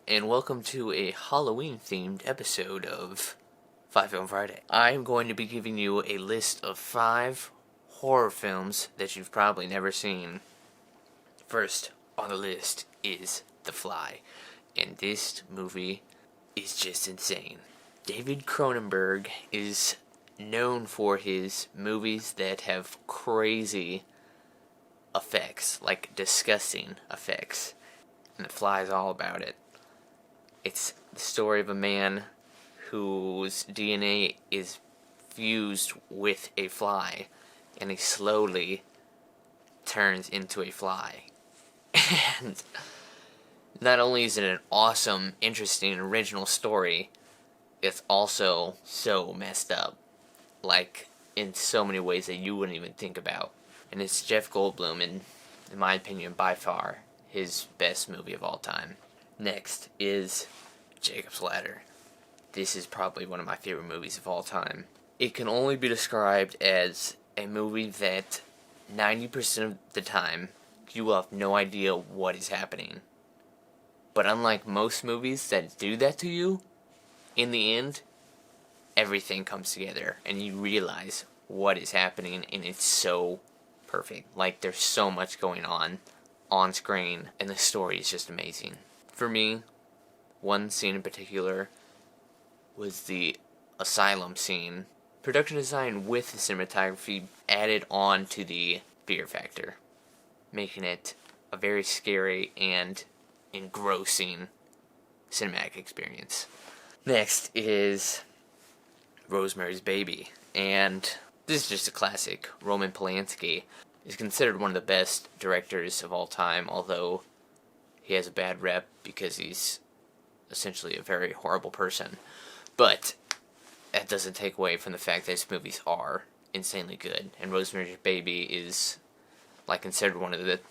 and welcome to a Halloween-themed episode of 5 Film Friday. I'm going to be giving you a list of 5 horror films that you've probably never seen. First on the list is The Fly, and this movie is just insane. David Cronenberg is known for his movies that have crazy effects, like disgusting effects. And The Fly is all about it. It's the story of a man whose DNA is fused with a fly, and he slowly turns into a fly. And not only is it an awesome, interesting, original story, it's also so messed up, like in so many ways that you wouldn't even think about. And it's Jeff Goldblum, and in my opinion, by far, his best movie of all time. Next is Jacob's Ladder. This is probably one of my favorite movies of all time. It can only be described as a movie that 90% of the time, you will have no idea what is happening. But unlike most movies that do that to you, in the end, everything comes together and you realize what is happening, and it's so perfect. Like, there's so much going on screen, and the story is just amazing. For me, one scene in particular was the asylum scene. Production design with the cinematography added on to the fear factor, making it a very scary and engrossing cinematic experience. Next is Rosemary's Baby, and this is just a classic. Roman Polanski is considered one of the best directors of all time, although he has a bad rep because he's essentially a very horrible person. But that doesn't take away from the fact that his movies are insanely good, and Rosemary's Baby is considered one of the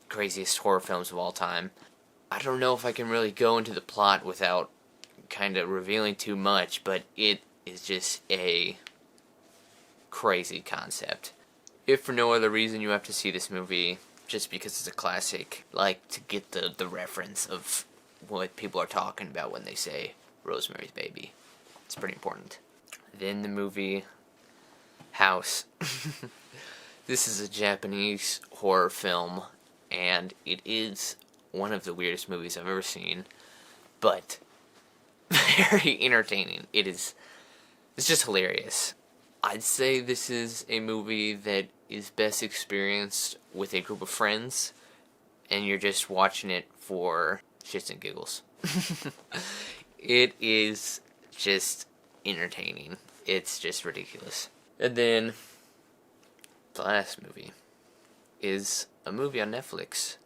craziest horror films of all time. I don't know if I can really go into the plot without kind of revealing too much, but it is just a crazy concept. If for no other reason, you have to see this movie just because it's a classic, to get the reference of what people are talking about when they say Rosemary's Baby. It's pretty important. Then the movie House. This is a Japanese horror film, and it is one of the weirdest movies I've ever seen, but very entertaining. It's just hilarious. I'd say this is a movie that is best experienced with a group of friends, and you're just watching it for shits and giggles. It is just entertaining. It's just ridiculous. And then the last movie is a movie on Netflix,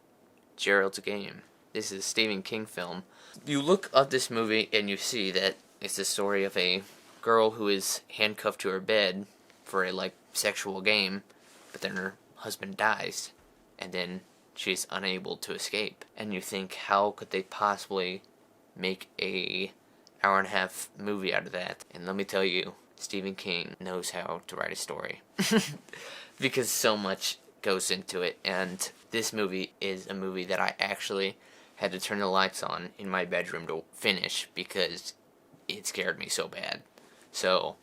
Geralds Game. This is a Stephen King film. You look up this movie and you see that it's the story of a girl who is handcuffed to her bed for a sexual game, but then her husband dies, and then she's unable to escape. And you think, how could they possibly make a hour-and-a-half movie out of that? And let me tell you, Stephen King knows how to write a story. Because so much goes into it, and this movie is a movie that I actually had to turn the lights on in my bedroom to finish because it scared me so bad. So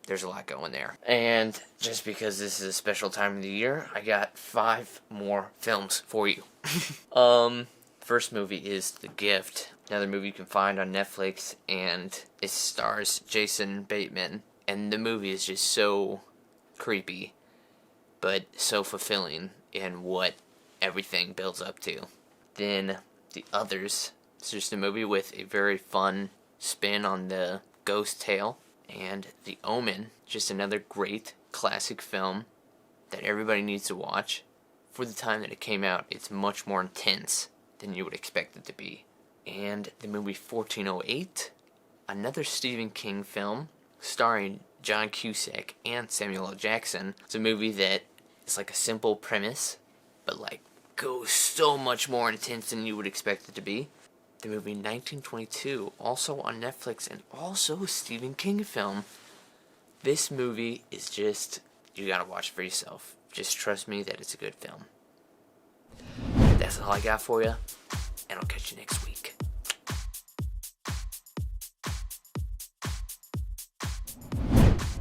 there's a lot going there. And just because this is a special time of the year, I got 5 more films for you. First movie is The Gift, another movie you can find on Netflix, and it stars Jason Bateman. And the movie is just so creepy, but so fulfilling in what everything builds up to. Then The Others. It's just a movie with a very fun spin on the ghost tale. And The Omen, just another great classic film that everybody needs to watch. For the time that it came out, it's much more intense than you would expect it to be. And the movie 1408, another Stephen King film starring John Cusack and Samuel L. Jackson. It's a movie that is a simple premise, but goes so much more intense than you would expect it to be. The movie 1922, also on Netflix, and also a Stephen King film. This movie is just, you gotta watch it for yourself. Just trust me that it's a good film. That's all I got for you.